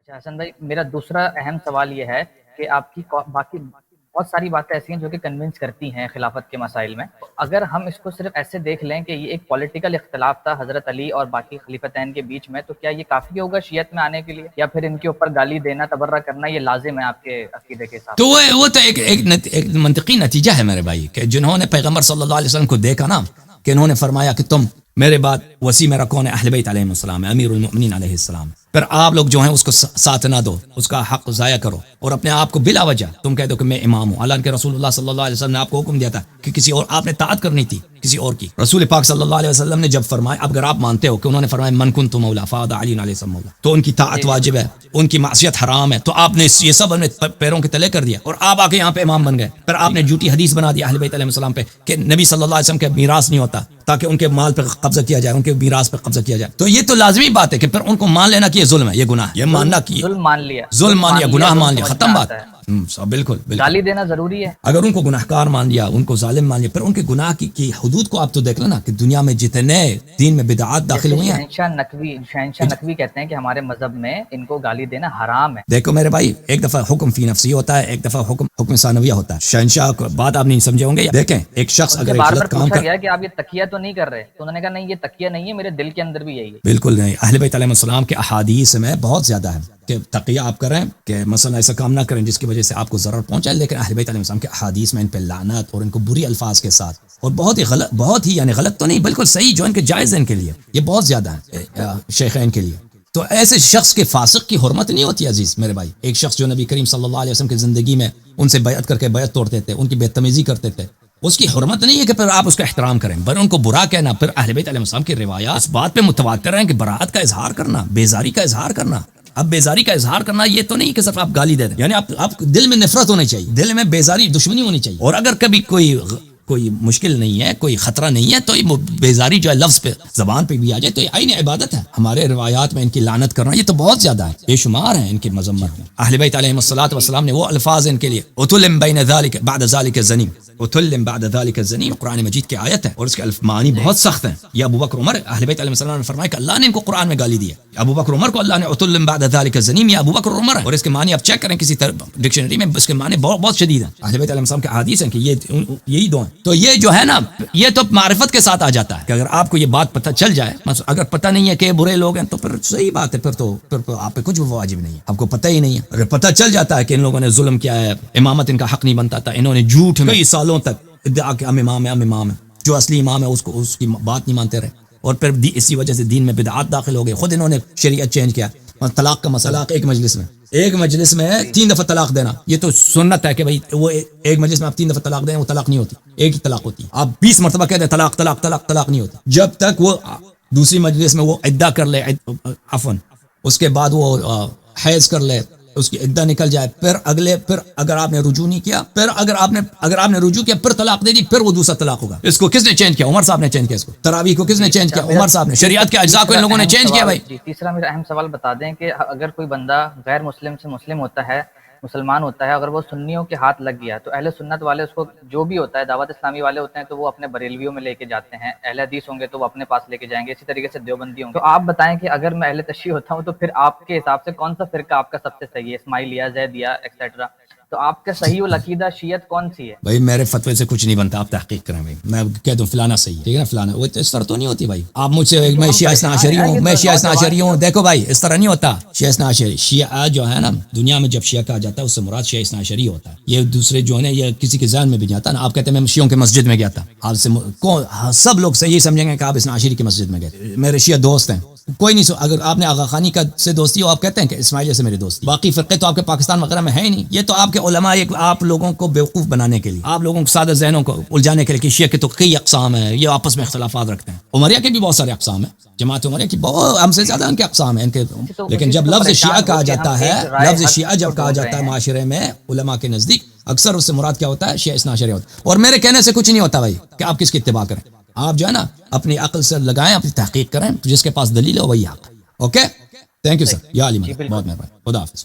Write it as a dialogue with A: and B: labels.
A: اچھا حسن بھائی، میرا دوسرا اہم سوال یہ ہے کہ آپ کی باقی بہت ساری باتیں ایسی ہیں جو کہ کنونس کرتی ہیں خلافت کے مسائل میں. اگر ہم اس کو صرف ایسے دیکھ لیں کہ یہ ایک پولیٹیکل اختلاف تھا حضرت علی اور باقی خلیفتین کے بیچ میں، تو کیا یہ کافی ہوگا شیعت میں آنے کے لیے، یا پھر ان کے اوپر گالی دینا، تبرہ کرنا یہ لازم ہے آپ کے عقیدے کے حساب
B: تو
A: سے؟
B: وہ تو ایک منطقی نتیجہ ہے میرے بھائی، کہ جنہوں نے پیغمبر صلی اللہ علیہ وسلم کو دیکھا نا، کہ انہوں نے فرمایا کہ تم میرے بعد وسیع میرا کون ہے؟ اہل بیت علیہ السلام ہے، امیر المؤمنین علیہ السلام. پھر آپ لوگ جو ہیں اس کو ساتھ نہ دو، اس کا حق ضائع کرو، اور اپنے آپ کو بلا وجہ تم کہہ دو کہ میں امام ہوں. اللہ کے رسول اللہ صلی اللہ علیہ وسلم نے آپ کو حکم دیا تھا کہ کسی اور آپ نے طاعت کرنی تھی کسی اور کی. رسول پاک صلی اللہ علیہ وسلم نے جب فرمایا، اب اگر آپ مانتے ہو کہ انہوں نے فرمایا من کنت مولا فاد علی علیہ السلام مولا، تو ان کی طاعت واجب ہے، ان کی معصیت حرام ہے، تو آپ نے یہ سب اپنے پیروں کے تلے کر دیا، اور آپ آ کے یہاں پہ امام بن گئے. پھر آپ نے جھوٹی حدیث بنا دی اہل بیت علیہ السلام پہ کہ نبی صلی اللہ علیہ وسلم کے میراث نہیں ہوتا، تاکہ ان کے مال پہ قبضہ کیا جائے، ان کے میراث پہ قبضہ کیا جائے. تو یہ تو لازمی بات ہے کہ پھر ان کو مان لینا کہ یہ ظلم ہے، یہ گناہ ہے، یہ ماننا کہ
A: ظلم مان لیا،
B: ظلم مان لیا، گناہ مان لیا،
A: سمجھ میں
B: ختم بات.
A: آتا ہے.
B: بالکل بالکل.
A: گالی دینا ضروری ہے.
B: اگر ان کو گناہگار مان لیا، ان کو ظالم مان لیا، پھر ان کے گناہ کی حدود کو آپ تو دیکھ لینا کہ دنیا میں جتنے دین میں بدعات داخل ہوئی ہیں.
A: شہنشاہ نقوی کہتے ہیں کہ ہمارے مذہب میں ان کو گالی دینا حرام ہے.
B: دیکھو میرے بھائی، ایک دفعہ حکم فی نفسی ہوتا ہے، ایک دفعہ حکم ثانویہ ہوتا ہے. شہنشاہ کو بات آپ نہیں سمجھے ہوں گے. دیکھیں، ایک شخص اگر
A: بار بار
B: غلط کام
A: پوچھا
B: کر،
A: گیا کہ آپ یہ تقیہ تو نہیں کر رہے، تو انہوں نے کہا نہیں یہ تقیہ نہیں ہے، میرے دل کے اندر بھی یہی ہے.
B: بالکل نہیں. اہل بیت علیہ السلام کے احادیث میں بہت زیادہ ہے کہ تقیہ آپ کریں، کہ مثلا ایسا کام نہ کریں جس کی وجہ سے آپ کو ضرر پہنچائے. لیکن اہل بیت علیہ السلام کے احادیث میں ان پہ لعنت اور ان کو بری الفاظ کے ساتھ، اور بہت ہی غلط، بہت ہی یعنی غلط تو نہیں، بالکل صحیح جو ان کے جائز ہیں ان کے لیے، یہ بہت زیادہ ہے شیخین کے لیے. تو ایسے شخص کے فاسق کی حرمت نہیں ہوتی عزیز میرے بھائی. ایک شخص جو نبی کریم صلی اللہ علیہ وسلم کی زندگی میں ان سے بیعت کر کے بیعت توڑتے تھے، ان کی بدتمیزی کرتے تھے، اس کی حرمت نہیں ہے کہ پھر آپ اس کا احترام کریں، بل ان کو برا کہنا. پھر اہل بیت علیہ السلام کی روایات اس بات پہ متواتر ہیں کہ براءت کا اظہار کرنا، بیزاری کا اظہار کرنا. اب بیزاری کا اظہار کرنا یہ تو نہیں کہ صرف آپ گالی دے دیں، یعنی آپ دل میں نفرت ہونی چاہیے، دل میں بیزاری دشمنی ہونی چاہیے. اور اگر کبھی کوئی مشکل نہیں ہے، کوئی خطرہ نہیں ہے، تو یہ بیزاری جو ہے لفظ پہ زبان پہ بھی آ جائے تو یہ عین عبادت ہے. ہمارے روایات میں ان کی لعنت کرنا یہ تو بہت زیادہ ہے، بے شمار ہیں ان کی مذمت میں. اہل بیت علیہ الصلوۃ والسلام نے وہ الفاظ ان کے لیے اتلم بین ذلک بعد ذلک الزنیم، اتلم بعد ذلک الزنیم قرآن مجید کی آیت ہے، اور اس کے معنی بہت سخت ہیں. یہ ابو بکر عمر، اہل بیت علیہ السلام نے فرمایا کہ اللہ نے ان کو قرآن میں گالی دی ہے. ابو بکر عمر کو اللہ نے اتلم بعد ذلک الزنیم، یہ ابو بکر عمر ہے، اور اس کے معنی آپ چیک کریں کسی ڈکشنری میں، اس کے معنی بہت شدید ہیں. اہل بیت علیہ السلام کے احادیث ہیں کہ یہی دو ہیں. تو یہ جو ہے نا، یہ تو معرفت کے ساتھ آ جاتا ہے کہ اگر آپ کو یہ بات پتہ چل جائے، اگر پتہ نہیں ہے کہ برے لوگ ہیں تو پھر صحیح بات ہے، پھر تو آپ پہ کچھ واجب نہیں ہے، آپ کو پتہ ہی نہیں ہے. اگر پتہ چل جاتا ہے کہ ان لوگوں نے ظلم کیا ہے، امامت ان کا حق نہیں بنتا تھا، انہوں نے جھوٹ میں کئی سالوں تک ادعا کہ ہم امام ہیں، جو اصلی امام ہے اس کی بات نہیں مانتے رہے، اور پھر اسی وجہ سے دین میں بدعات داخل ہو گئے. خود انہوں نے شریعت چینج کیا. طلاق کا مسئلہ، ایک مجلس میں 3 دفعہ طلاق دینا، یہ تو سنت ہے کہ بھائی وہ ایک مجلس میں آپ 3 دفعہ طلاق دیں، وہ طلاق نہیں ہوتی، ایک ہی طلاق ہوتی. آپ 20 مرتبہ کہہ دیں طلاق طلاق طلاق طلاق نہیں ہوتی، جب تک وہ دوسری مجلس میں وہ عدہ کر لے، عفوا اس کے بعد وہ حیض کر لے، اس کی عدہ نکل جائے، پھر اگر آپ نے رجوع نہیں کیا، پھر اگر آپ نے رجوع کیا، پھر طلاق دے دی، پھر وہ دوسرا طلاق ہوگا. اس کو کس نے چینج کیا؟ عمر صاحب نے چینج کیا. اس کو تراویح کو کس نے چینج کیا؟ عمر صاحب نے. شریعت کے اجزاء کو ان لوگوں نے چینج کیا بھائی.
A: تیسرا میرا اہم سوال بتا دیں کہ اگر کوئی بندہ غیر مسلم سے مسلم ہوتا ہے، مسلمان ہوتا ہے، اگر وہ سنیوں کے ہاتھ لگ گیا تو اہل سنت والے اس کو جو بھی ہوتا ہے، دعوت اسلامی والے ہوتے ہیں تو وہ اپنے بریلویوں میں لے کے جاتے ہیں، اہل حدیث ہوں گے تو وہ اپنے پاس لے کے جائیں گے، اسی طریقے سے دیوبندی ہوں گے. تو آپ بتائیں کہ اگر میں اہل تشیع ہوتا ہوں تو پھر آپ کے حساب سے کون سا فرقہ آپ کا سب سے صحیح ہے؟ اسماعیلیہ، زیدیہ ایکسیٹرا. تو آپ کا صحیح العقیدہ شیعت کون سی ہے؟
B: بھائی میرے فتوے سے کچھ نہیں بنتا، آپ تحقیق کریں بھائی. میں کہہ دوں فلانا صحیح ہے، ٹھیک ہے نا، فلانا. وہ اس طرح تو نہیں ہوتی بھائی. آپ مجھ سے میں شیعہ اثنا عشری ہوں، میں شیعہ اثنا عشری ہوں. دیکھو بھائی اس طرح نہیں ہوتا. شیعہ اثنا عشری، شیعہ جو ہے نا دنیا میں جب شیعہ کہا جاتا ہے اس سے مراد شیعہ اثنا عشری ہوتا ہے. یہ دوسرے جو ہے نا، یہ کسی کے ذہن میں بھی جاتا ہے نا. آپ کہتے ہیں میں شیعوں کے مسجد میں گیا تھا، آپ سے سب لوگ صحیح سمجھیں گے کہ آپ اثنا عشری کی مسجد میں گئے. میرے شیعہ دوست ہیں، کوئی نہیں. اگر آپ نے آغا خانی کا سے دوستی ہو، آپ کہتے ہیں کہ اسماعیلیہ سے میری دوستی. باقی فرقے تو آپ کے پاکستان وغیرہ میں ہے ہی نہیں. یہ تو آپ کے علماء آپ لوگوں کو بیوقوف بنانے کے لیے، آپ لوگوں کو سادہ ذہنوں کو الجھانے کے لیے کہ شیعہ کے تو کئی اقسام ہیں، یہ آپس میں اختلافات رکھتے ہیں. عمریہ کے بھی بہت سارے اقسام ہیں، جماعت عمریہ کی بہت ہم سے زیادہ ان کے اقسام ہیں ان کے. لیکن جب لفظ شیعہ کہا جاتا ہے، لفظ شیعہ جب کہا جاتا ہے معاشرے میں علماء کے نزدیک، اکثر اس سے مراد کیا ہوتا ہے؟ شیعہ اثنا عشری ہوتا ہے. اور میرے کہنے سے کچھ نہیں ہوتا بھائی کہ آپ کس کی اتباع کریں. آپ جو ہے نا اپنی عقل سے لگائیں، اپنی تحقیق کریں، جس کے پاس دلیل ہو وہی حق. Okay, thank you sir. یا علی مدد، بہت مہربانی. خدا حافظ.